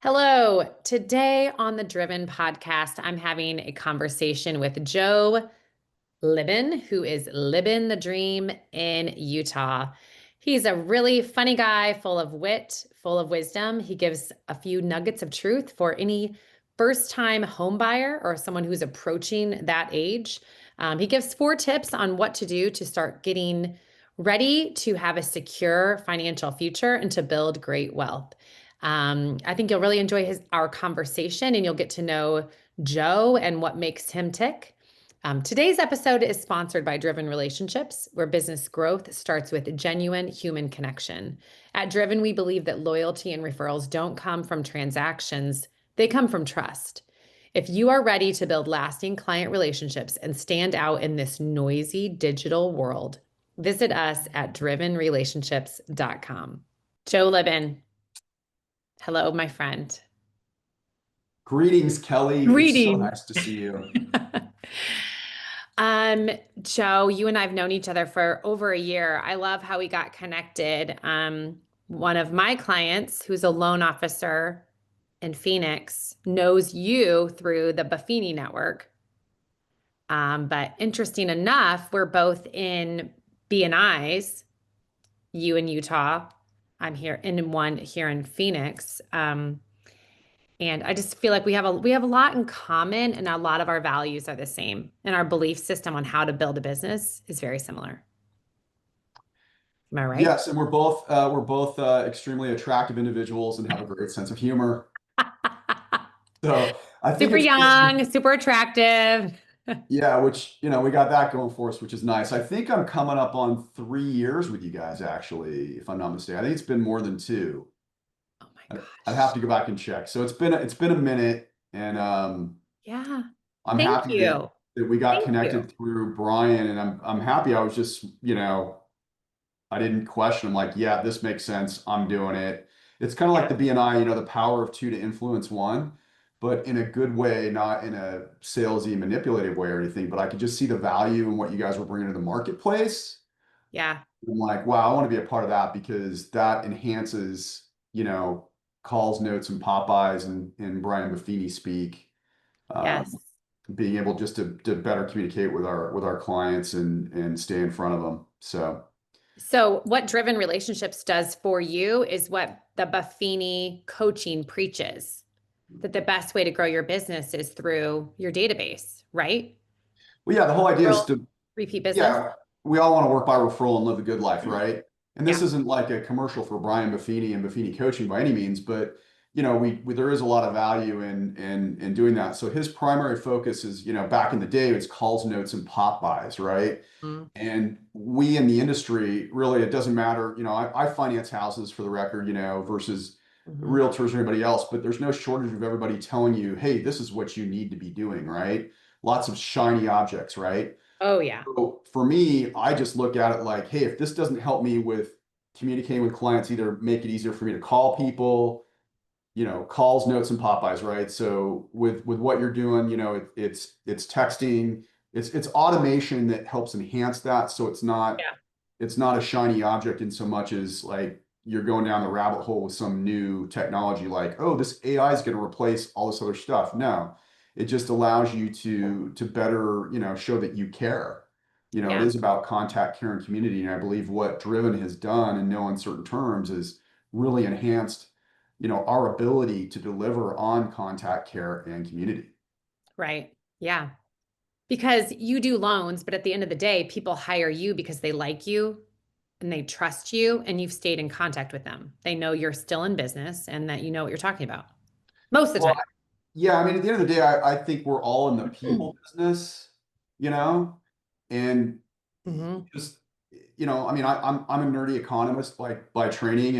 Hello. Today on the Driven podcast, I'm having a conversation with Joe Libin, who is Libin the Dream in Utah. He's a really funny guy, full of wit, full of wisdom. He gives a few nuggets of truth for any first-time home buyer or someone who's approaching that age. He gives 4 tips on what to do to start getting ready to have a secure financial future and to build great wealth. I think you'll really enjoy our conversation, and you'll get to know Joe and what makes him tick. Today's episode is sponsored by Driven Relationships, where business growth starts with genuine human connection. At Driven, we believe that loyalty and referrals don't come from transactions, they come from trust. If you are ready to build lasting client relationships and stand out in this noisy digital world, visit us at drivenrelationships.com. Joe Libin, hello, my friend. Greetings, Kelly. It's so Greetings. nice to see you. Joe, you and I have known each other for over a year. I love how we got connected. One of my clients, who's a loan officer in Phoenix, knows you through the Buffini network. But interesting enough, we're both in BNIs, you in Utah. I'm here in one here in Phoenix. And I just feel like we have a lot in common, and a lot of our values are the same. And our belief system on how to build a business is very similar. Am I right? Yes, and we're both extremely attractive individuals and have a great sense of humor. So I think Super it's crazy. young, super attractive. Yeah, which we got that going for us, which is nice. I think I'm coming up on 3 years with you guys, actually, if I'm not mistaken. I think it's been more than two. Oh my I'd have gosh. to go back and check. So it's been a minute, and Yeah. I'm Thank happy that you. we got Thank you. connected through Brian, and I'm happy. I was just I didn't question. I'm like, yeah, this makes sense. I'm doing it. It's kind of like Yeah. the BNI, the power of two to influence one, but in a good way, not in a salesy, manipulative way or anything. But I could just see the value in what you guys were bringing to the marketplace. Yeah. I'm like, wow, I want to be a part of that because that enhances, calls, notes, and Popeyes and Brian Buffini speak. Yes. Being able just to better communicate with our clients and stay in front of them. So. So, what Driven Relationships does for you is what the Buffini coaching preaches, that the best way to grow your business is through your database, right? Well, yeah, the whole idea is Referral, to, repeat business. yeah, we all want to work by referral and live a good life, right? And this Yeah. isn't like a commercial for Brian Buffini and Buffini coaching by any means, but we there is a lot of value in doing that. So his primary focus is, back in the day, it's calls, notes, and pop buys, right? Mm. And we in the industry, really, it doesn't matter. I finance houses for the record, versus Mhm. realtors or anybody else, but there's no shortage of everybody telling you, hey, this is what you need to be doing, right? Lots of shiny objects, right? Oh, yeah. So for me, I just look at it like, hey, if this doesn't help me with communicating with clients, either make it easier for me to call people, calls, notes, and Popeyes, right? So with what you're doing, it's texting, it's automation that helps enhance that. So Yeah. it's not a shiny object in so much as like you're going down the rabbit hole with some new technology like, oh, this AI is going to replace all this other stuff. No, it just allows you to better, show that you care. It Yeah. is about contact, care, and community. And I believe what Driven has done in no uncertain terms is really enhanced, our ability to deliver on contact, care, and community. Right. Yeah. Because you do loans, but at the end of the day, people hire you because they like you and they trust you and you've stayed in contact with them. They know you're still in business and that you know what you're talking about most of the Well, time. yeah, I mean, at the end of the day, I think we're all in the people business, and Hmm. just, I mean, I'm a nerdy economist by training,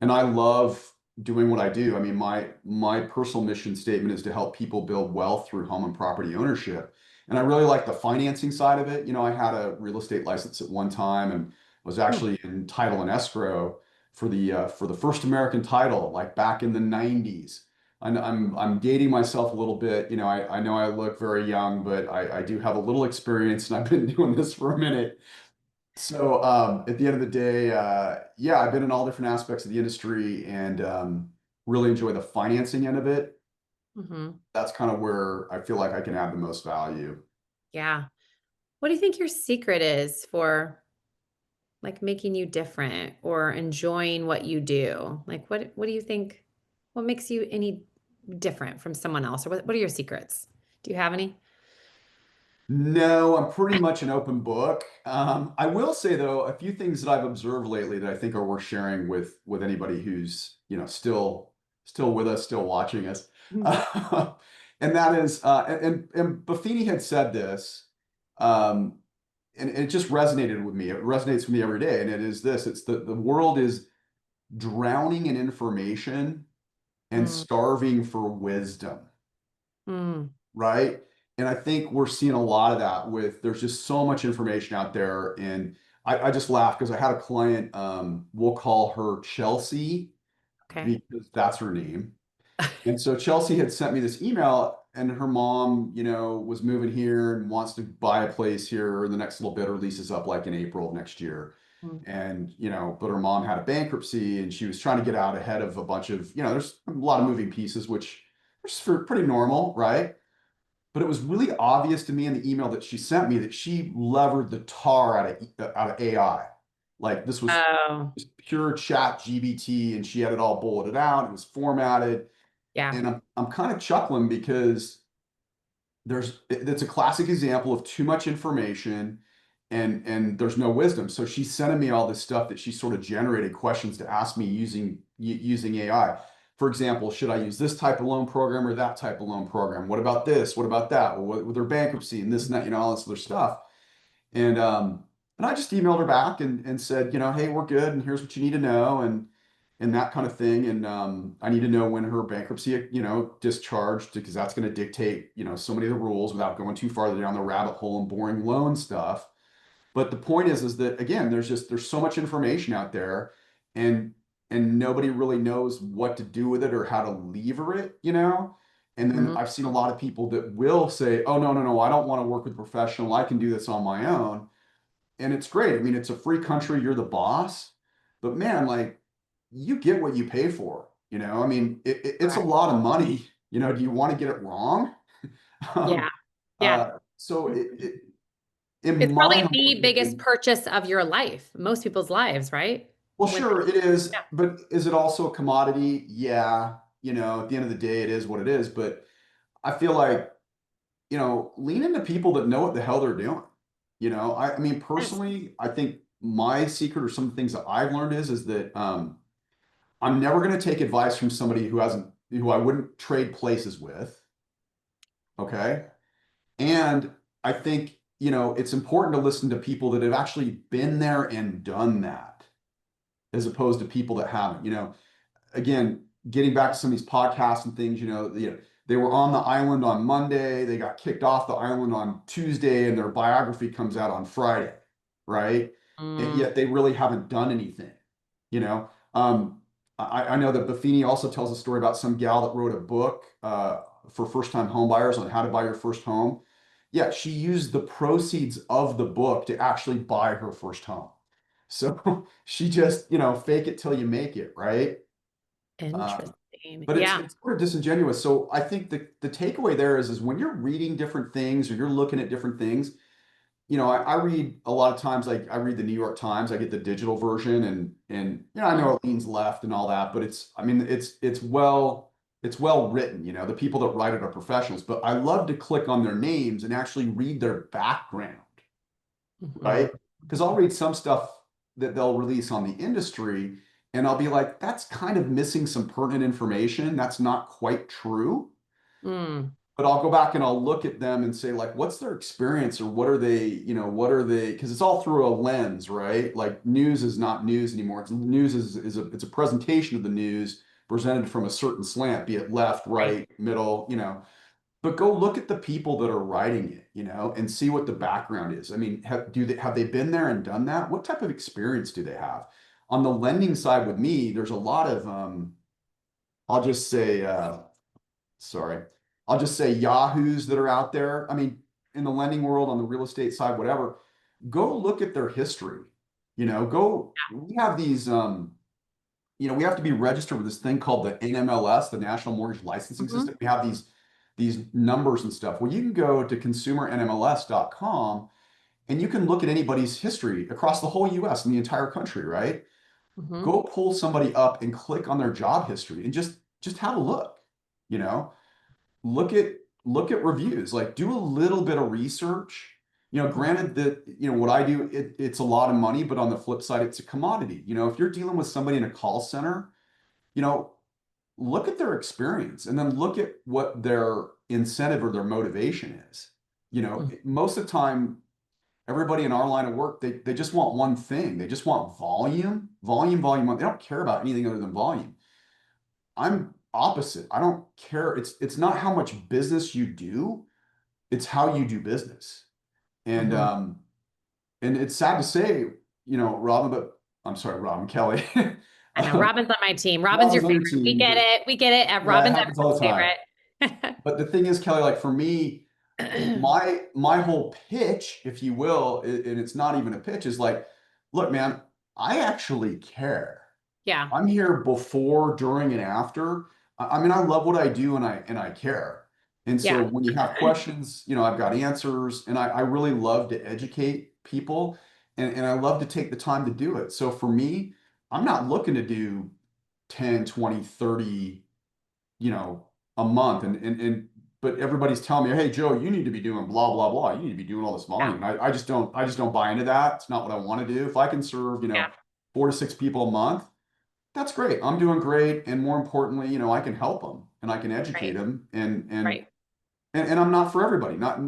and I love doing what I do. I mean, my personal mission statement is to help people build wealth through home and property ownership. And I really like the financing side of it. I had a real estate license at one time and was actually in title and escrow for the first American title, like back in the 90s. I'm dating myself a little bit. I know I look very young, but I do have a little experience and I've been doing this for a minute. So at the end of the day, yeah, I've been in all different aspects of the industry, and really enjoy the financing end of it. Hmm. That's kind of where I feel like I can add the most value. Yeah. What do you think your secret is for like making you different or enjoying what you do? Like what do you think what makes you any different from someone else? Or what are your secrets? Do you have any? No, I'm pretty much an open book. I will say though, a few things that I've observed lately that I think are worth sharing with anybody who's, still with us, still watching us. Mhm. And that is, and Buffini had said this, um, and it just resonated with me. It resonates with me every day, and it is this: it's the world is drowning in information and Mm, starving for wisdom, mm, right? And I think we're seeing a lot of that with there's just so much information out there. And I just laughed because I had a client, we'll call her Chelsea okay. because that's her name. And so Chelsea had sent me this email, and her mom, was moving here and wants to buy a place here in the next little bit. Her lease is up like in April of next year. Mm, And, but her mom had a bankruptcy and she was trying to get out ahead of a bunch of, there's a lot of moving pieces, which is for pretty normal, right? But it was really obvious to me in the email that she sent me that she levered the tar out of AI. Like this was Oh, just pure chat GBT, and she had it all bulleted out. It was formatted. yeah. And I'm kind of chuckling because it's a classic example of too much information and there's no wisdom. So she's sending me all this stuff that she sort of generated questions to ask me using AI. For example, should I use this type of loan program or that type of loan program? What about this? What about that? Well, with their bankruptcy and this and that, all this other stuff. And and I just emailed her back and said, hey, we're good, and here's what you need to know, and that kind of thing. And I need to know when her bankruptcy, discharged because that's going to dictate, so many of the rules without going too far down the rabbit hole and boring loan stuff. But the point is that again, there's so much information out there, and nobody really knows what to do with it or how to lever it. And then Mhm. I've seen a lot of people that will say, "Oh no, no, no, I don't want to work with a professional. I can do this on my own." And it's great. I mean, it's a free country. You're the boss, but man, like you get what you pay for. I mean, it's a Correct. lot of money. Do you want to get it wrong? Yeah. Um, Yeah. so in It's probably my humble the biggest opinion, purchase of your life, most people's lives, right? well, When sure, it is, yeah. but is it also a commodity? Yeah, at the end of the day, it is what it is. But I feel like, lean into people that know what the hell they're doing. I mean, Yes. personally, I think my secret or some things that I've learned is that I'm never going to take advice from somebody who I wouldn't trade places with. Okay. And I think, it's important to listen to people that have actually been there and done that as opposed to people that haven't. Again, getting back to some of these podcasts and things, they were on the island on Monday, they got kicked off the island on Tuesday, and their biography comes out on Friday, right? And Mm, yet they really haven't done anything, you know. I know that Buffini also tells a story about some gal that wrote a book for first-time home buyers on how to buy your first home. Yeah, she used the proceeds of the book to actually buy her first home. So she just, fake it till you make it, right? Um, interesting. but it's Yeah. it's sort of disingenuous. So I think the takeaway there is when you're reading different things or you're looking at different things, I read a lot of times, like I read the New York Times, I get the digital version, and I Mm, know it leans left and all that, but I mean it's well written. The people that write it are professionals, but I love to click on their names and actually read their background, mhm. right? Because I'll read some stuff that they'll release on the industry, and I'll be like, that's kind of missing some pertinent information. That's not quite true. Mm, But I'll go back and I'll look at them and say, like, what's their experience or what are they? Because it's all through a lens, right? Like news is not news anymore. News it's a presentation of the news presented from a certain slant, be it left, right. right, middle, but go look at the people that are writing it, and see what the background is. I mean, have they been there and done that? What type of experience do they have? On the lending side with me, there's a lot of I'll just say sorry, I'll just say yahoos that are out there. I mean, in the lending world, on the real estate side, whatever, go look at their history. We have these we have to be registered with this thing called the NMLS, the National Mortgage Licensing Hmm. System. We have these numbers and stuff. Well, you can go to consumernmls.com and you can look at anybody's history across the whole US and the entire country, right? Hmm. Go pull somebody up and click on their job history and just have a look, you know. Look at look at reviews, like do a little bit of research. Granted that, what I do, it's a lot of money, but on the flip side, it's a commodity. If you're dealing with somebody in a call center, you know, look at their experience and then look at what their incentive or their motivation is. Most of the time, everybody in our line of work, they just want one thing. They just want volume, volume, volume. They don't care about anything other than volume. I'm opposite. I don't care. It's not how much business you do, it's how you do business. And Hmm. it's sad to say, Robin, but I'm sorry, Robin, Kelly. I know Robin's on my team. Robin's your Robin's on your favorite. We team. get it. We get it. Yeah, it Robin's happens all the time. everyone's But the thing is, Kelly, like for me, favorite. my whole pitch, if you will, and it's not even a pitch, is like, look, man, I actually care. Yeah. I'm here before, during, and after. I mean, I love what I do and I care. And so Yeah. when you have questions, I've got answers, and I really love to educate people, and I love to take the time to do it. So for me, I'm not looking to do 10, 20, 30, a month. But everybody's telling me, hey, Joe, you need to be doing blah, blah, blah. You need to be doing all this Yeah. volume. And I just don't buy into that. It's not what I want to do. If I can serve, Yeah. 4 to 6 people a month, that's great. I'm doing great. And more importantly, I can help them and I can educate Right. them. Right. And I'm not for everybody. Not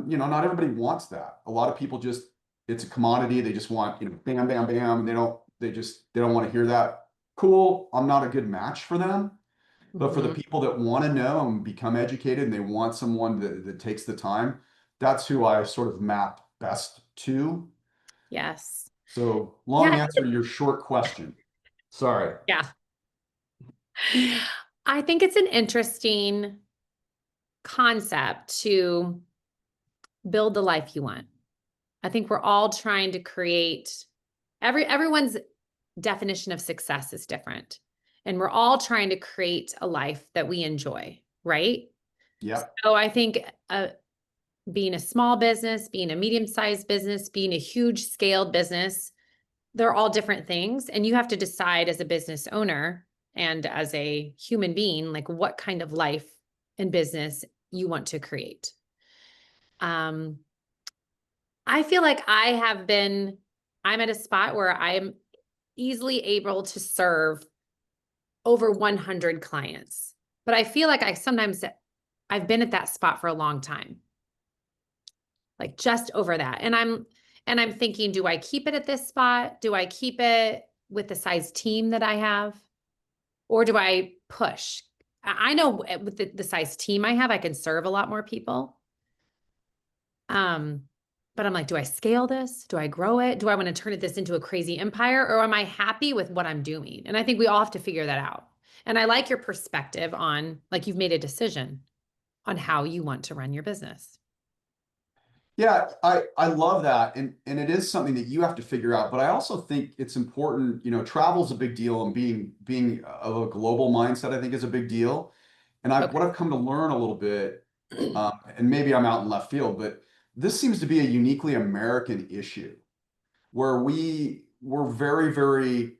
everybody wants that. A lot of people just, it's a commodity. They just want, bam, bam, bam. And they don't want to hear that. Cool. I'm not a good match for them. But for the Hmm. people that want to know and become educated and they want someone that takes the time, that's who I sort of map best to. Yes. So Yeah. long answer to your short question. Sorry. Yeah. I think it's an interesting concept to build the life you want. I think we're all trying to create everyone's definition of success is different. And we're all trying to create a life that we enjoy, right? Yep. So I think being a small business, being a medium-sized business, being a huge scaled business, they're all different things. And you have to decide as a business owner and as a human being, like what kind of life and business you want to create. Um, I feel like I'm at a spot where I'm easily able to serve over 100 clients. But I feel like I've been at that spot for a long time, like just over that. And I'm thinking, do I keep it at this spot? Do I keep it with the size team that I have? Or do I push? I know with the size team I have, I can serve a lot more people. Um, but I'm like, do I scale this? Do I grow it? Do I want to turn this into a crazy empire? Or am I happy with what I'm doing? And I think we all have to figure that out. And I like your perspective on, like, you've made a decision on how you want to run your business. Yeah, I love that. And it is something that you have to figure out. But I also think it's important, travel's a big deal and being of a global mindset, I think is a big deal. And what Okay. I've come to learn a little bit, and maybe I'm out in left field, but this seems to be a uniquely American issue where we're very, very,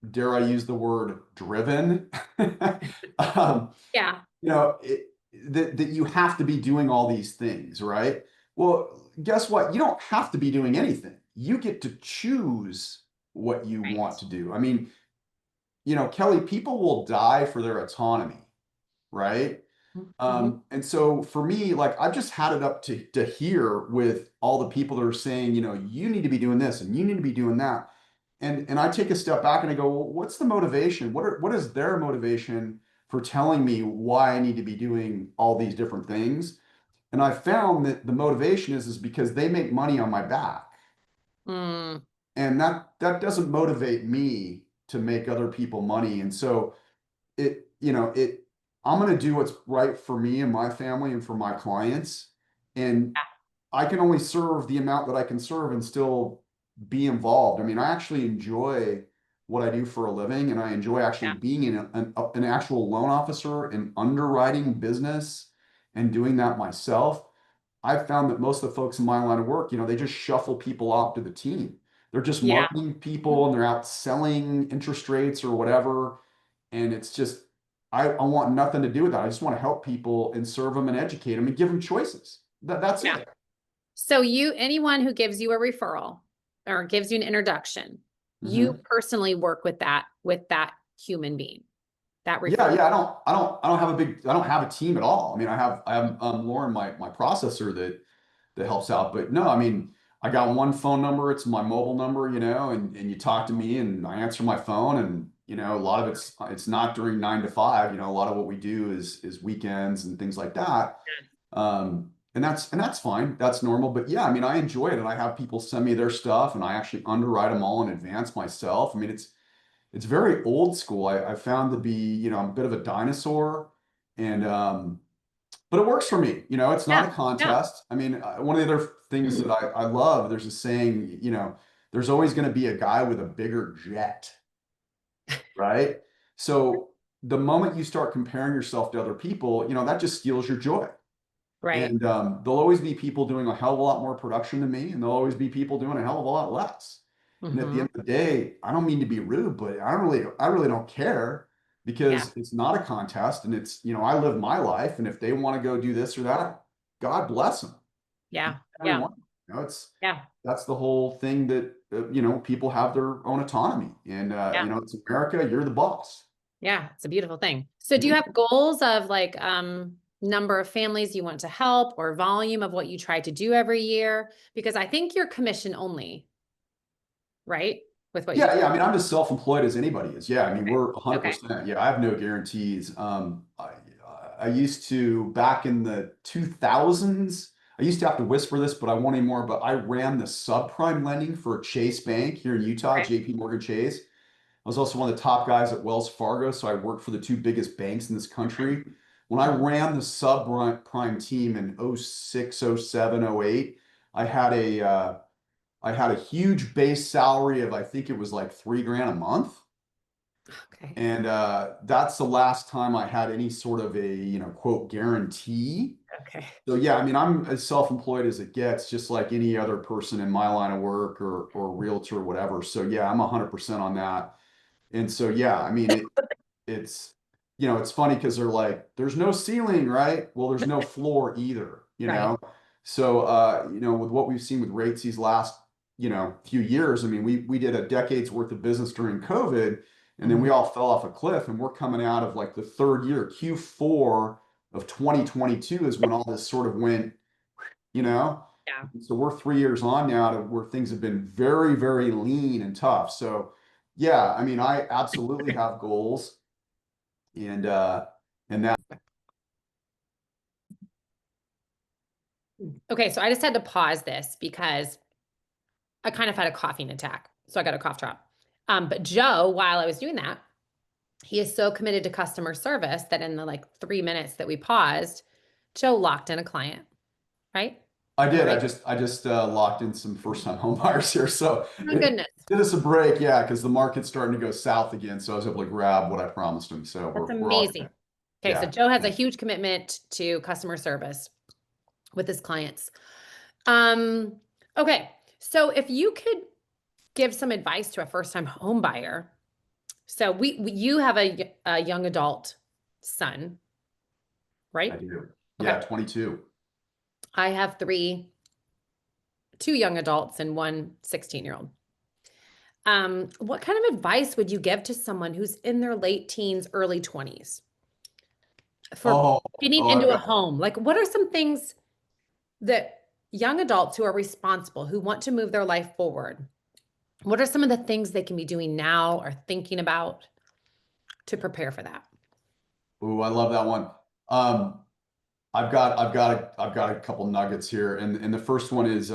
dare I use the word, driven. um, Yeah. you know, it, that you have to be doing all these things, right? Well, guess what? You don't have to be doing anything. You get to choose what you want Right. to do. I mean, Kelly, people will die for their autonomy, right? Mhm. And so for me, like I've just had it up to here with all the people that are saying, you need to be doing this and you need to be doing that. And I take a step back and I go, well, what's the motivation? What is their motivation for telling me why I need to be doing all these different things? And I found that the motivation is because they make money on my back. Mm, And that doesn't motivate me to make other people money. And so I'm going to do what's right for me and my family and for my clients. And I can only serve the amount that I can serve and still be involved. I mean, I actually enjoy what I do for a living, and I enjoy actually Yeah. being in an actual loan officer and underwriting business and doing that myself. I've found that most of the folks in my line of work, they just shuffle people off to the team. They're just Yeah. marketing people and they're out selling interest rates or whatever. And it's just, I want nothing to do with that. I just want to help people and serve them and educate them and give them choices. That's Yeah. it. So anyone who gives you a referral or gives you an introduction, you Hmm. personally work with that human being, that Yeah, referral. yeah. I don't have a team at all. I mean, I have Lauren, my processor that helps out. But no, I mean, I got one phone number. It's my mobile number, and you talk to me and I answer my phone. And, a lot of it's not during 9 to 5. A lot of what we do is weekends and things like that. And that's fine. That's normal. But yeah, I mean, I enjoy it, and I have people send me their stuff, and I actually underwrite them all in advance myself. I mean, it's very old school. I found to be, I'm a bit of a dinosaur, and but it works for me. It's not Yeah. a Yeah. contest. I mean, one of the other things that I love, there's a saying, there's always going to be a guy with a bigger jet, right? So the moment you start comparing yourself to other people, that just steals your joy. Right. And there'll always be people doing a hell of a lot more production than me, and there'll always be people doing a hell of a lot less. And at the Hmm. end of the day, I don't mean to be rude, but I really don't care Yeah. because it's not a contest, and it's, I live my life, and if they want to go do this or that, God bless them. Yeah. Yeah. Everyone, Yeah. that's the whole thing that people have their own autonomy, and Yeah. it's America. You're the boss. Yeah. It's a beautiful thing. So do you Mhm. have goals of like number of families you want to help or volume of what you try to do every year? Because I think you're commission only, right? With what you Yeah, do. yeah. I mean, I'm as self-employed as anybody is. Yeah, I mean, Okay. we're Okay. 100%. Yeah, I have no guarantees. I used to back in the 2000s. I used to have to whisper this, but I won't anymore. But I ran the subprime lending for Chase Bank here in Utah, Okay. JP Morgan Chase. I was also one of the top guys at Wells Fargo, so I worked for the two biggest banks in this country. When I Mhm. ran the subprime team in '06, '07, '08, I had a uh, I had a huge base salary of, I think it was like 3 grand a month. Okay. And that's the last time I had any sort of a, quote, guarantee. Okay. So yeah, I mean, I'm as self-employed as it gets, just like any other person in my line of work or realtor or whatever. So yeah, I'm 100% on that. And so yeah, I mean, it's it's funny because they're like, there's no ceiling, right? Well, there's no floor either, Right. so with what we've seen with rates these last few years, I mean, we did a decade's worth of business during COVID, and then Mhm. we all fell off a cliff, and we're coming out of like the third year. Q4 of 2022 is when all this sort of went, you know Yeah. so we're 3 years on now to where things have been very, very lean and tough. So yeah, I mean, I absolutely have goals, and that. Okay, so I just had to pause this because I kind of had a coughing attack. So I got a cough drop. But Joe, while I was doing that, he is so committed to customer service that in the like 3 minutes that we paused, Joe locked in a client, right? I Am I did. I right? just I just locked in some first-time home buyers here, so Oh, it goodness. did us a break, yeah, because the market's starting to go south again. So I was able to grab what I promised him. So That's we're all amazing. good. Okay, so Yeah. Joe has a Yeah. huge commitment to customer service with his clients. Um, okay, so if you could give some advice to a first-time home buyer. So you have a young adult son, I right? do. Okay. Yeah, 22. I have two young adults and one 16-year-old. What kind of advice would you give to someone who's in their late teens, early 20s for Oh, getting oh, I've into a got. home? Like, what are some things that young adults who are responsible, who want to move their life forward, what are some of the things they can be doing now or thinking about to prepare for that? Ooh, I love that one. Um, I've got a couple nuggets here, and the first one is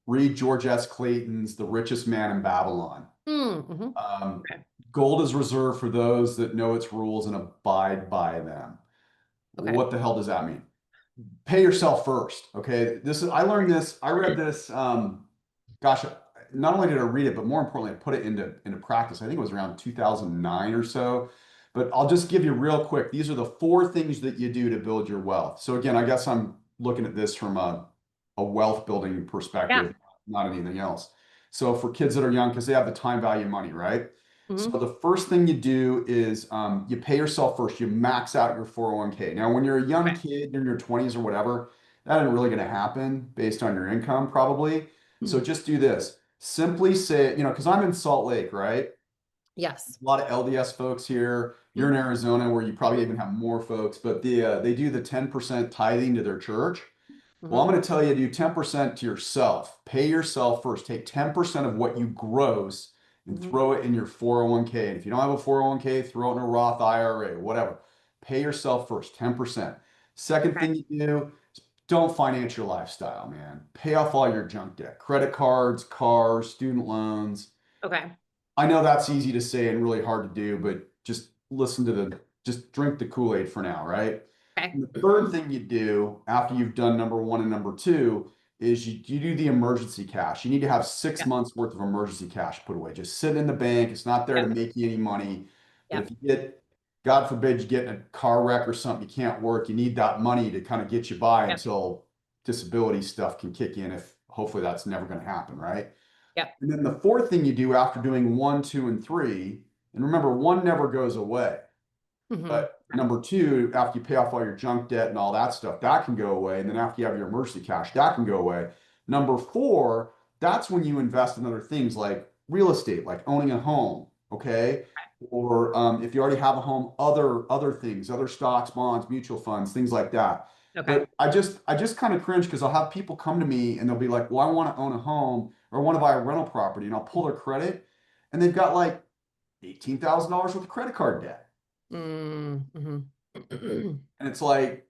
read George S. Clayton's The Richest Man in Babylon. Mm-hmm. Um, Okay. Gold is reserved for those that know its rules and abide by them. Okay. What the hell does that mean? Pay yourself first. Okay. I learned this. I read this. Gosh, not only did I read it, but more importantly, I put it into practice. I think it was around 2009 or so. But I'll just give you real quick. These are the four things that you do to build your wealth. So again, I guess I'm looking at this from a wealth building Yeah. perspective, not anything else. So for kids that are young, because they have the time value of money, right? So Hmm. the first thing you do is you pay yourself first. You max out your 401k. Now, when you're a young Okay. kid, you're in your 20s or whatever, that isn't really going to happen based on your income, probably. So just do this. Simply say, because I'm in Salt Lake, right? Yes. A lot of LDS folks here. You're in Arizona, where you probably even have more folks, but they do the 10% tithing to their church. Well, I'm Hmm. going to tell you, do 10% to yourself. Pay yourself first. Take 10% of what you gross and Hmm. throw it in your 401k. And if you don't have a 401k, throw it in a Roth IRA, whatever. Pay yourself first, 10%. Second Okay. thing you do, don't finance your lifestyle, man. Pay off all your junk debt, credit cards, cars, student loans. Okay. I know that's easy to say and really hard to do, but just drink the Kool-Aid for now, right? Okay. And the third thing you do after you've done number one and number two is you do the emergency cash. You need to have six Yep. months worth of emergency cash put away. Just sit in the bank. It's not there to Yep. make you any money. But if Yep. you get, God forbid, you get in a car wreck or something, you can't work, you need that money to kind of get you by Yep. until disability stuff can kick in if hopefully that's never going to happen, right? Yep. And then the fourth thing you do after doing one, two, and three, and remember, one never goes away. Hmm. But number two, after you pay off all your junk debt and all that stuff, that can go away. And then after you have your emergency cash, that can go away. Number four, that's when you invest in other things like real estate, like owning a home, okay? Or if you already have a home, other things, other stocks, bonds, mutual funds, things like that. Okay. But I just kind of cringe because I'll have people come to me and they'll be like, "Well, I want to own a home or I want to buy a rental property," and I'll pull their credit, and they've got like $18,000 worth of credit card debt. Mm-hmm. And it's like,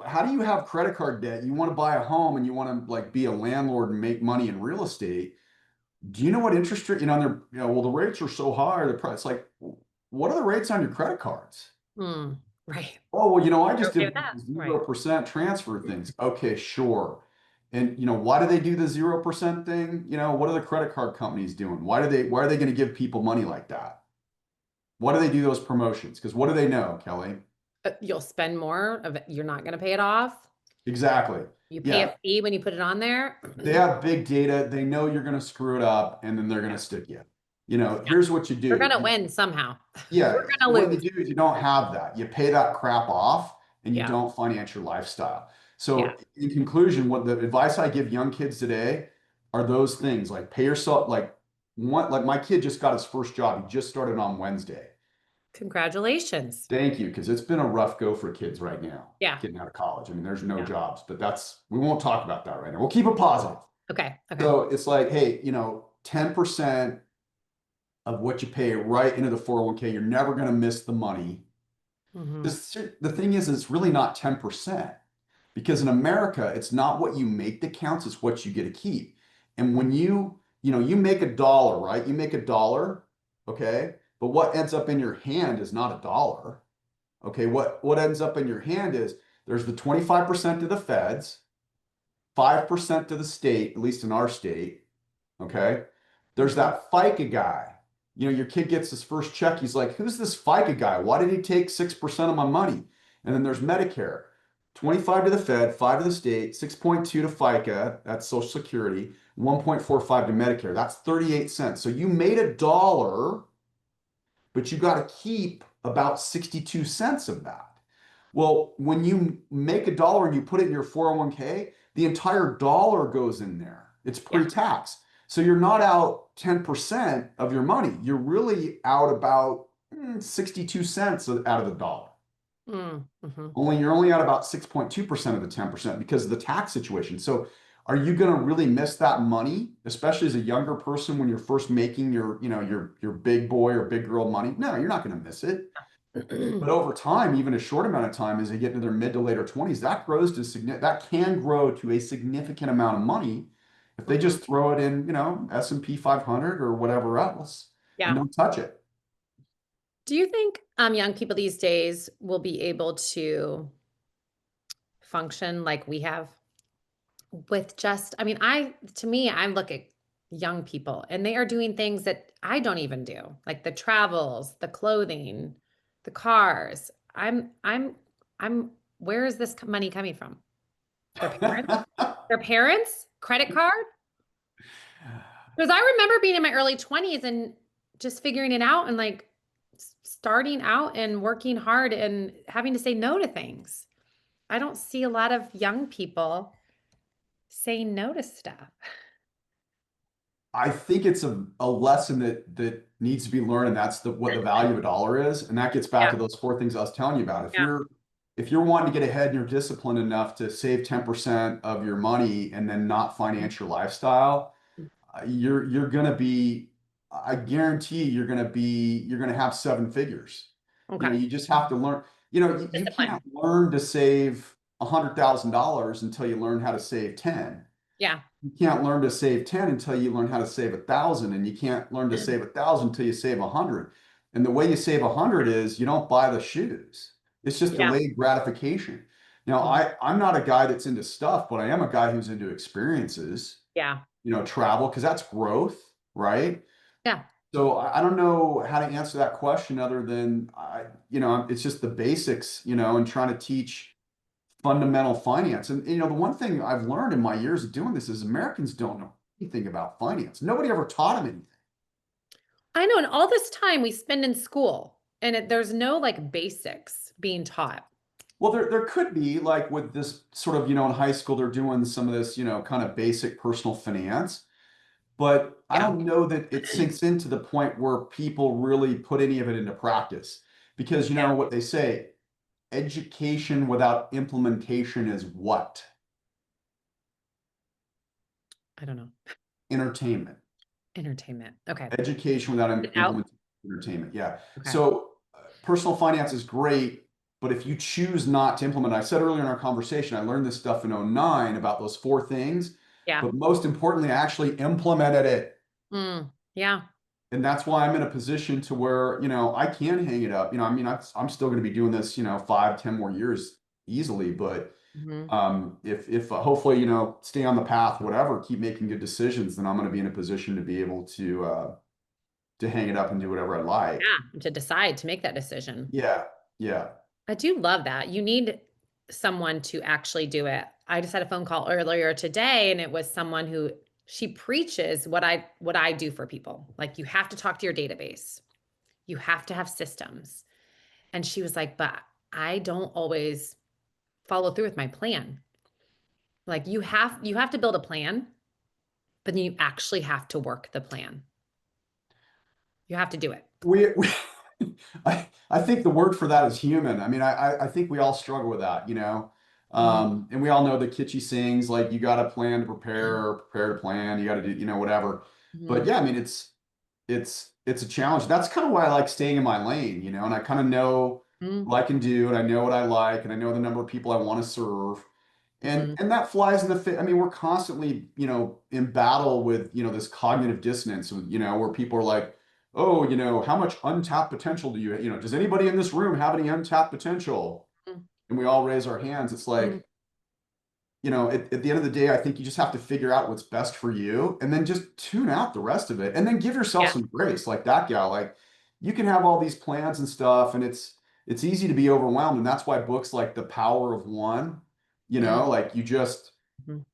how do you have credit card debt? You want to buy a home and you want to like be a landlord and make money in real estate. Do you know what interest rate, well, the rates are so high, or the price, like, what are the rates on your credit cards? Mm. Right. Oh, well, I You're just okay did with that? Right. 0% transfer things. Okay, sure. And why do they do the 0% thing? What are the credit card companies doing? Why are they going to give people money like that? Why do they do those promotions? Because what do they know, Kelly? You'll spend more of it. You're not going to pay it off. Exactly. You pay a Yeah. fee when you put it on there. They have big data. They know you're going to screw it up and then they're going Yeah. to stick you. Yeah. Here's what you You're do. going to win somehow. You're Yeah. going to What you lose. do is you don't have that. You pay that crap off and you Yeah. don't finance your lifestyle. Yeah. So in conclusion, what the advice I give young kids today are those things like pay yourself, like my kid just got his first job. He just started on Wednesday. Congratulations. Thank you, because it's been a rough go for kids right now, Yeah. getting out of college. I mean, there's no Yeah. jobs, but we won't talk about that right now. We'll keep it positive. Okay. Okay. So it's like, hey, 10% of what you pay right into the 401k, you're never going to miss the money. Hmm. The thing is, it's really not 10% because in America, it's not what you make that counts, it's what you get to keep. And when you make a dollar, right? You make a dollar, okay? But what ends up in your hand is not a dollar. Okay, what ends up in your hand is there's the 25% to the feds, 5% to the state, at least in our state. Okay. There's Hmm. that FICA guy. Your kid gets his first check. He's like, who's this FICA guy? Why did he take 6% of my money? And then there's Medicare. 25 to the Fed, 5 to the state, 6.2 to FICA, that's Social Security, 1.45 to Medicare. That's 38 cents. So you made a dollar, but you got to keep about 62 cents of that. Well, when you make a dollar and you put it in your 401k, the entire dollar goes in there. It's Yeah. pre-tax. So you're not out 10% of your money. You're really out about 62 cents out of the dollar. Mm-hmm. You're only out about 6.2% of the 10% because of the tax situation. So are you going to really miss that money, especially as a younger person when you're first making your big boy or big girl money? No, you're not going to miss it. But over time, even a short amount of time, as they get into their mid to later 20s, that can grow to a significant amount of money if they Hmm. just throw it in, S&P 500 or whatever else and Yeah. don't touch it. Do you think young people these days will be able to function like we have? with just, I mean, to me, I look at young people and they are doing things that I don't even do, like the travels, the clothing, the cars. I'm, where is this money coming from? Their parents? Their parents? Credit card? Because I remember being in my early 20s and just figuring it out and like starting out and working hard and having to say no to things. I don't see a lot of young people saying no to stuff. I think it's a lesson that needs to be learned, and that's what the value of a dollar is. And that gets back Yeah. to those four things I was telling you about. Yeah. If you're wanting to get ahead and you're disciplined enough to save 10% of your money and then not finance your lifestyle, you're gonna be, I guarantee you're gonna have seven figures. You Okay. know, you just have to learn, you Discipline. can't learn to save $100,000 until you learn how to save 10. Yeah. You can't learn to save 10 until you learn how to save 1,000, and you can't learn to save 1,000 until you save 100. And the way you save 100 is you don't buy the shoes. It's just Yeah. delayed gratification. Now, Mhm. I'm not a guy that's into stuff, but I am a guy who's into experiences, Yeah. travel, because that's growth, right? Yeah. So I don't know how to answer that question other than it's just the basics, and trying to teach fundamental finance. And the one thing I've learned in my years of doing this is Americans don't know anything about finance. Nobody ever taught them anything. I know. And all this time we spend in school and there's no like basics being taught. Well, there could be like with this sort of, in high school, they're doing some of this, kind of basic personal finance. But I Yeah. don't know that it sinks into the point where people really put any of it into practice. Because you Yeah. know what they say, education without implementation is what? I don't know. Entertainment. Entertainment. Okay. Education without Out. implementation, entertainment. Yeah. Okay. So personal finance is great, but if you choose not to implement, I said earlier in our conversation, I learned this stuff in '09 about those four things, Yeah. but most importantly, I actually implemented it. Yeah. And that's why I'm in a position to where, I can hang it up. I mean, I'm still going to be doing this, 5, 10 more years easily, but Hmm. if hopefully, stay on the path, whatever, keep making good decisions, then I'm going to be in a position to be able to hang it up and do whatever I like. Yeah. To decide to make that decision. Yeah, yeah. I do love that. You need someone to actually do it. I just had a phone call earlier today and it was someone who she preaches what I do for people. Like you have to talk to your database. You have to have systems. And she was like, "But I don't always follow through with my plan." Like you have to build a plan, but then you actually have to work the plan. You have to do it. We I think the word for that is human. I mean, I think we all struggle with that, Mhm. and we all know the kitschy sayings like you got to plan to prepare or prepare to plan. You got to do, whatever. But Mhm. yeah, I mean, it's a challenge. That's kind of why I like staying in my lane, and I kind of know Mhm. what I can do, and I know what I like, and I know the number of people I want to serve. And Mhm. and that flies in the face. I mean, we're constantly, in battle with, this cognitive dissonance, where people are like, oh, how much untapped potential do does anybody in this room have any untapped potential? Mhm. And we all raise our hands. It's Mhm. like, at the end of the day, I think you just have to figure out what's best for you and then just tune out the rest of it and then give yourself Yeah. some grace like that gal. Like you can have all these plans and stuff and it's easy to be overwhelmed. And that's why books like The Power of One, Mhm. like you just Mhm.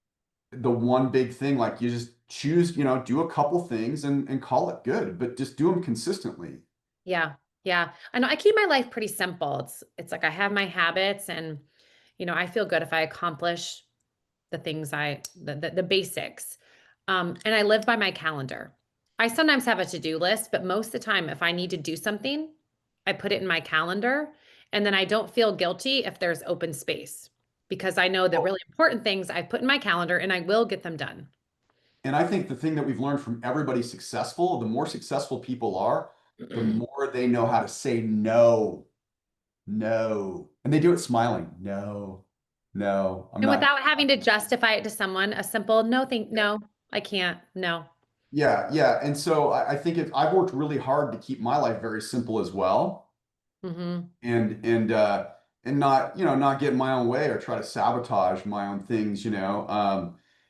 the one big thing, like you just choose, do a couple things and call it good, but just do them consistently. Yeah. Yeah. I know I keep my life pretty simple. It's like I have my habits and I feel good if I accomplish the things the basics. And I live by my calendar. I sometimes have a to-do list, but most of the time if I need to do something, I put it in my calendar and then I don't feel guilty if there's open space because I know the Well, really important things I put in my calendar and I will get them done. and I think the thing that we've learned from everybody successful, the more successful people are, the more they know how to say no, no. And they do it smiling. No, no, I'm And not. without having to justify it to someone, a simple no, I can't. No. Yeah, yeah. And so I think I've worked really hard to keep my life very simple as well. Mhm. And not, not get in my own way or try to sabotage my own things.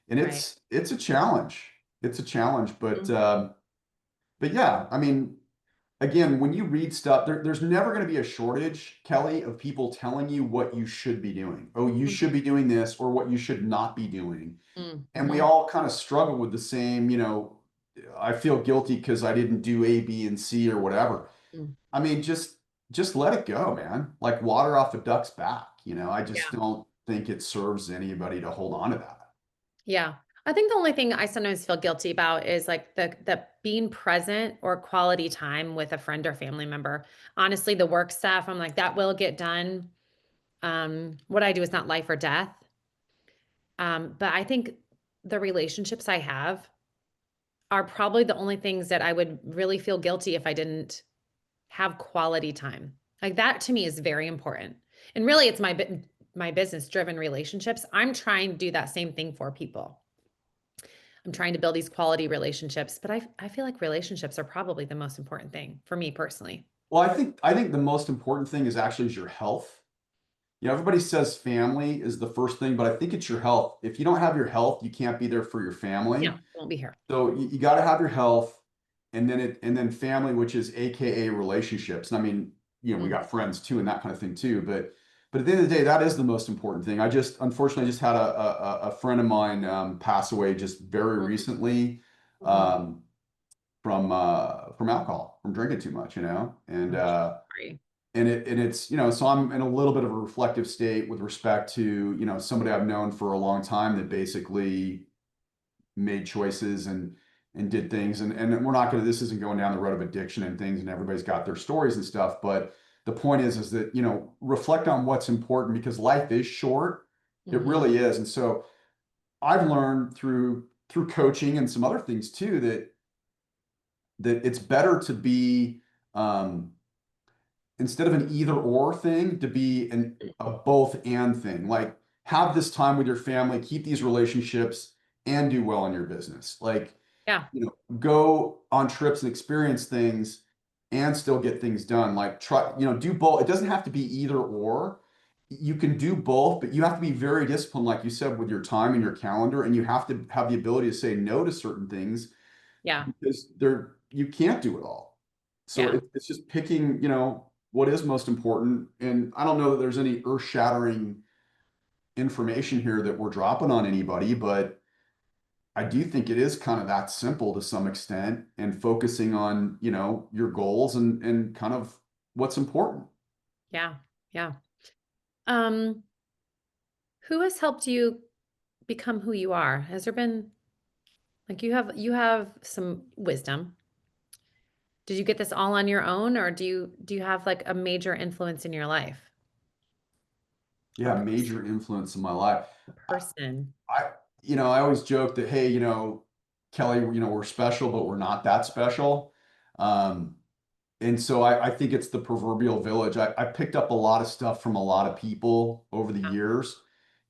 And Right. it's a challenge. It's a challenge, Mhm. but yeah, I mean, again, when you read stuff, there's never going to be a shortage, Kelly, of people telling you what you should be doing. Oh, you should be doing this, or what you should not be doing. And we Mm-hmm. all kind of struggle with the same, I feel guilty because I didn't do A, B, and C or whatever. Mm. I mean, just let it go, man. Like water off a duck's back. I just Yeah. don't think it serves anybody to hold on to that. Yeah. I think the only thing I sometimes feel guilty about is like the being present or quality time with a friend or family member. Honestly, the work stuff, I'm like, that will get done. What I do is not life or death. But I think the relationships I have are probably the only things that I would really feel guilty if I didn't have quality time. Like that to me is very important. And really it's my business driven relationships. I'm trying to do that same thing for people. I'm trying to build these quality relationships, but I feel like relationships are probably the most important thing for me personally. Well, I think the most important thing is actually is your health. Everybody says family is the first thing, but I think it's your health. If you don't have your health, you can't be there for your No, family. won't be here. So you got to have your health, and then family, which is AKA relationships. And I mean, we Mm, got friends too, and that kind of thing too. But at the end of the day, that is the most important thing. Unfortunately, I just had a friend of mine pass away just very mm, recently mhm. um, from alcohol, from drinking too much, and I'm uh, sorry. and it's so I'm in a little bit of a reflective state with respect to somebody I've known for a long time that basically made choices and did things, and we're not going to this isn't going down the road of addiction and things, and everybody's got their stories and stuff, but the point is that reflect on what's important because life is short. It Mhm. really is. And so I've learned through coaching and some other things too that it's better to be um instead of an either or thing to be a both and thing. Like have this time with your family, keep these relationships, and do well in your business. Like, Yeah, go on trips and experience things and still get things done. Like try, do both. It doesn't have to be either or. You can do both, but you have to be very disciplined, like you said, with your time and your calendar, and you have to have the ability to say no to certain things yeah, because you can't do it all. So yeah, it's just picking, what is most important. And I don't know that there's any earth-shattering information here that we're dropping on anybody, but I do think it is kind of that simple to some extent and focusing on, your goals and kind of what's important. yeah, yeah. Um, who has helped you become who you are? Has there been like you have some wisdom. Did you get this all on your own or do you have like a major influence in your life? A Yeah, person, major influence in my life. a person. I, I always joke that, hey, Kelly, we're special, but we're not that special. Um, And so I think it's the proverbial village. I picked up a lot of stuff from a lot of people over the Yeah. years.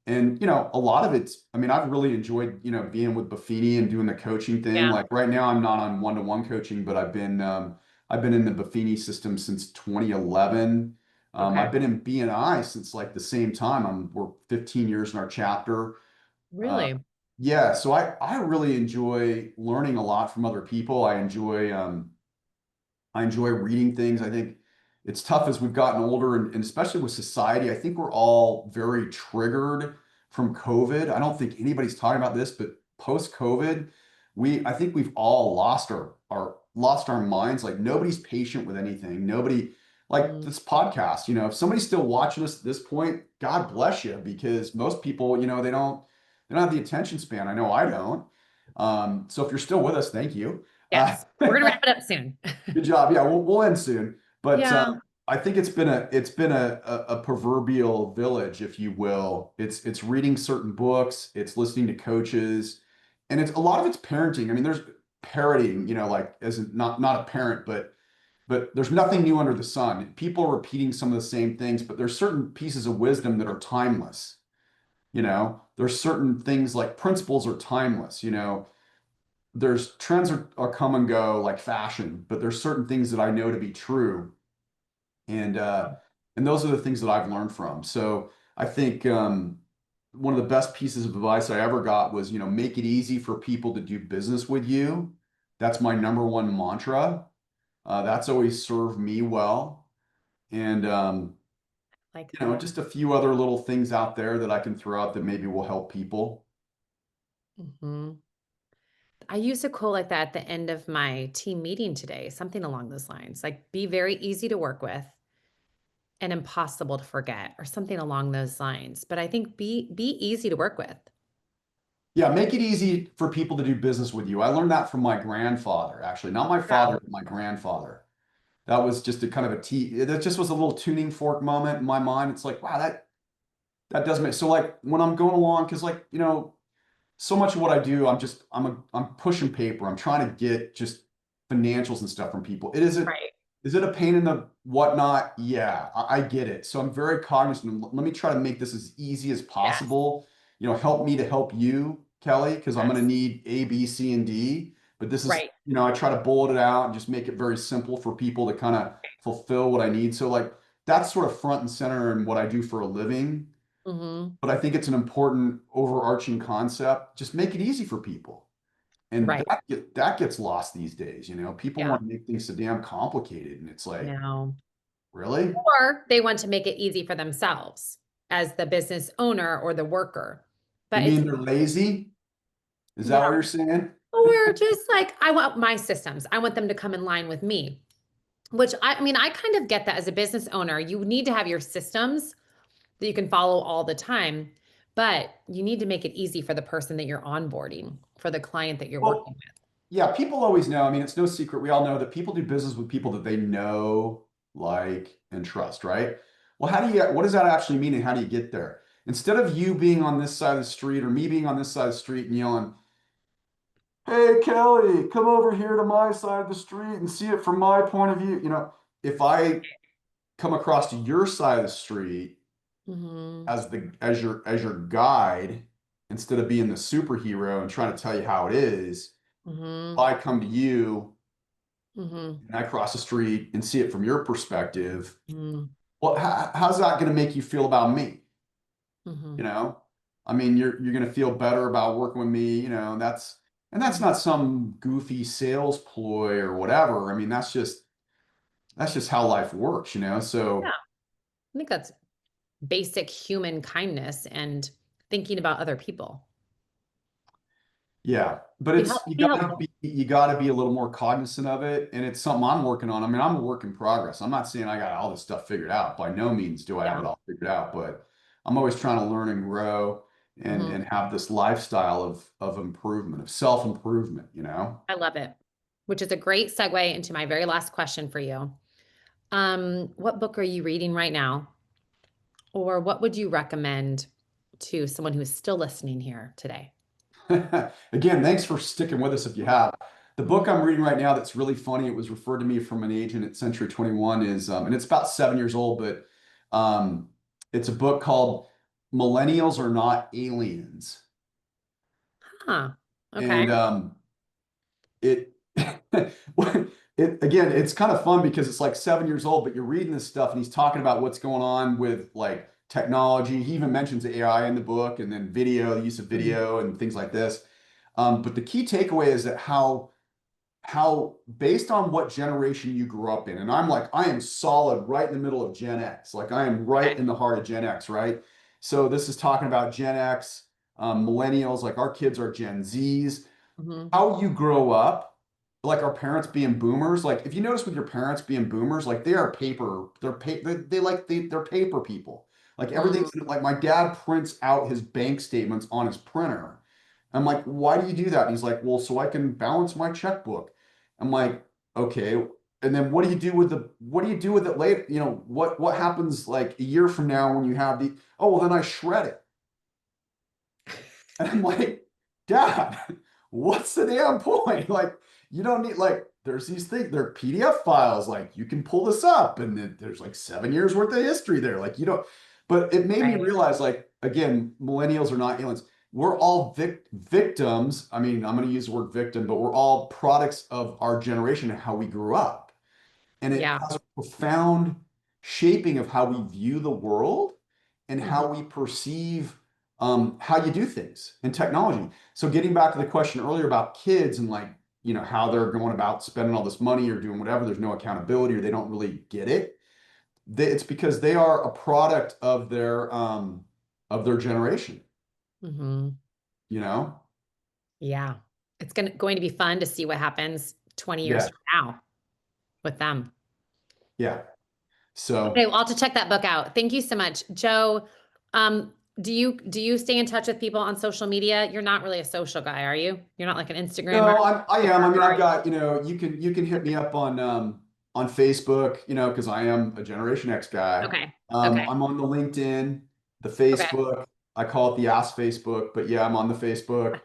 And, a lot of I mean, I've really enjoyed, being with Buffini and doing the coaching thing. Yeah. Like right now, I'm not on one-to-one coaching, but I've been in the Buffini system since 2011. Okay. I've been in BNI since like the same time. We're 15 years in our chapter. Uh, Really? yeah, so I really enjoy learning a lot from other people. I enjoy reading things. I think it's tough as we've gotten older, and especially with society. I think we're all very triggered from COVID. I don't think anybody's talking about this, but post-COVID, I think we've all lost our minds. Like nobody's patient with anything. Nobody like Mm, this podcast. If somebody's still watching us at this point, God bless you, because most people, they don't have the attention span. I know I don't. So if you're still with us, thank you. Uh, yes. We're gonna wrap it up soon. Good job. Yeah, we'll end soon. But Yeah. I think it's been a proverbial village, if you will. It's reading certain books, it's listening to coaches, and it's a lot of it's parenting. I mean, there's parroting, like as not a parent, but there's nothing new under the sun. People are repeating some of the same things, but there's certain pieces of wisdom that are timeless. There's certain things like principles are timeless. There's trends are come and go like fashion, but there's certain things that I know to be true, and uh, and those are the things that I've learned from. So I think one of the best pieces of advice I ever got was, make it easy for people to do business with you. That's my number one mantra. That's always served me well. And, Like that. just a few other little things out there that I can throw out that maybe will help people. Hmm. I used a quote like that at the end of my team meeting today, something along those lines, like be very easy to work with and impossible to forget, or something along those lines. But I think be easy to work with. Yeah, make it easy for people to do business with you. I learned that from my grandfather, actually, not my father, Wow. but my grandfather. That was just a kind of that just was a little tuning fork moment in my mind. It's like, wow, that does make so like when I'm going along, because like, so much of what I do, I'm pushing paper. I'm trying to get just financials and stuff from people. Right. Is it a pain in the whatnot? Yeah, I get it. So I'm very cognizant. Let me try to make this as easy as Yes. possible. Help me to help you, Kelly, because I'm going to Yes. need A, B, C, and D. But this is, Right. I try to bullet it out and just make it very simple for people to kind of fulfill what I need. So like that's sort of front and center in what I do for a living. Hmm. But I think it's an important overarching concept. Just make it easy for people. And Right. that gets lost these days. People Yeah. want to make things so damn complicated. And it's I like, know. really? Or they want to make it easy for themselves as the business owner or the worker. You But it's, mean they're lazy? Is that well, what you're saying? or just like I want my systems. I want them to come in line with me. Which I mean, I kind of get that as a business owner. You need to have your systems that you can follow all the time, but you need to make it easy for the person that you're onboarding, for the client that you're working Well, yeah, people always know. I mean, it's no secret. We all know that people do business with people that they know, like, and trust, right? Well, what does that actually mean and how do you get there? Instead of you being on this side of the street or me being on this side of the street and yelling, "Hey, Kelly, come over here to my side of the street and see it from my point of view." If I come across to your side of the street with. Hmm. as your guide instead of being the superhero and trying to tell you how it is, if Hmm. I come to you Hmm. and I cross the street and see it from your perspective, Hmm. well, how's that going to make you feel about me? Hmm. You know, I mean, you're going to feel better about working with me. And that's Hmm. not some goofy sales ploy or whatever. I mean, that's just how life works. Yeah, So I think that's basic human kindness and thinking about other people. yeah, but Be help, it's you be gotta helpful. be you gotta be a little more cognizant of it, and it's something I'm working on. I mean, I'm a work in progress. I'm not saying I got all this stuff figured out. By no means do I have Yeah. it all figured out, but I'm always trying to learn and grow and Hmm. and have this lifestyle of improvement, of self-improvement, I love it. Which is a great segue into my very last question for you. What book are you reading right now? Or what would you recommend to someone who is still listening here today? Again, thanks for sticking with us if you have. The Mhm. book I'm reading right now that's really funny, it was referred to me from an agent at Century 21 and it's about 7 years old, but it's a book called Millennials Are Not Aliens. Huh. Okay. And it, again, it's kind of fun because it's like 7 years old, but you're reading this stuff and he's talking about what's going on with like technology. He even mentions AI in the book and then video, the use of Mhm. video and things like this. But the key takeaway is that how based on what generation you grew up in, and I am solid right in the middle of Gen X, like I am right Okay. in the heart of Gen X, right? So this is talking about Gen X, millennials, like our kids are Gen Zs, Mhm. how you grow up, like our parents being boomers. Like if you notice with your parents being boomers, like they are paper, they're paper people. Like Mm. everything's like my dad prints out his bank statements on his printer. I'm like, why do you do that? And he's like, well, so I can balance my checkbook. I'm like, okay. And then what do you do with it later? What happens like a year from now when you have oh, well, then I shred it. And I'm like, Dad, what's the damn point? Like, you don't need like there's these things, they're PDF files, like you can pull this up, and there's like 7 years worth of history there. Like you don't, but it made me Right. realize, like, again, millennials are not aliens. We're all victims. I mean, I'm going to use the word victim, but we're all products of our generation and how we grew up. And it Yeah. has a profound shaping of how we view the world and Mhm. how we perceive how you do things and technology. So getting back to the question earlier about kids and like, how they're going about spending all this money or doing whatever, there's no accountability or they don't really get it. It's because they are a product of their generation, Hmm. you know? Yeah. It's going to be fun to see what happens 20 years Yeah, from now with them. yeah. Okay, So well, I'll have to check that book out. Thank you so much. Joe, do you stay in touch with people on social media? You're not really a social guy, are you? You're not like an Instagrammer, no, I am. I mean, are I've you? got, you can hit me up on Facebook, because I am a Generation X guy. Okay. Okay. I'm on the LinkedIn, the Okay. Facebook. I call it the Ask Facebook, but yeah, I'm on the Facebook.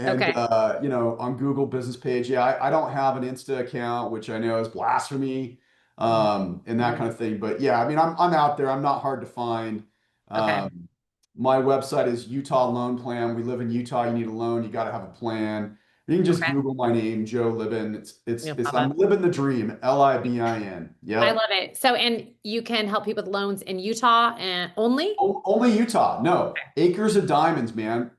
And Okay. on Google business page, yeah, I don't have an Insta account, which I know is blasphemy, and that Mhm. kind of thing. But yeah, I mean, I'm out there. I'm not hard to find. Okay. My website is Utah Loan Plan. We live in Utah. You need a loan. You got to have a plan. You can just Okay. Google my name, Joe Libin. You'll It's pop I'm up. living the dream. Libin. I Yep. love it. So, and you can help people with loans in Utah and only? Only Utah. No, acres of diamonds, man.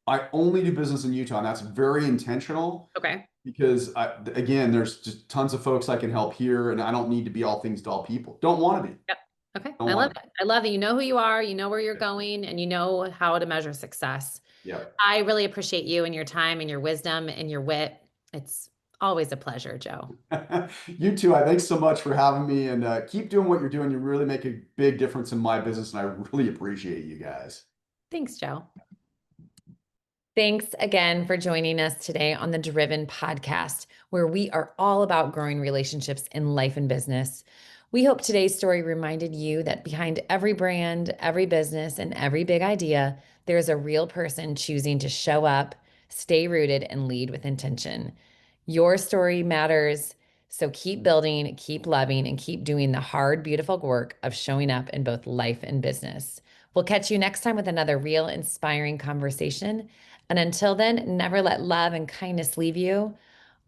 I only do business in Utah, and that's very intentional Okay. because again, there's just tons of folks I can help here, and I don't need to be all things to all people. Don't want to be. Yep. Okay. Don't I love want to it. I love that you know who you are, you know where you're going, and you know how to measure success. be. Yep. I really appreciate you and your time and your wisdom and your wit. It's always a pleasure, Joe. You too. I thanks so much for having me, and keep doing what you're doing. You really make a big difference in my business, and I really appreciate you guys. Thanks, Joe. Thanks again for joining us today on the Driven podcast, where we are all about growing relationships in life and business. We hope today's story reminded you that behind every brand, every business, and every big idea, there is a real person choosing to show up, stay rooted, and lead with intention. Your story matters. So keep building, keep loving, and keep doing the hard, beautiful work of showing up in both life and business. We'll catch you next time with another real inspiring conversation. And until then, never let love and kindness leave you.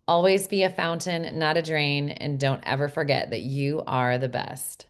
Always be a fountain, not a drain. And don't ever forget that you are the best.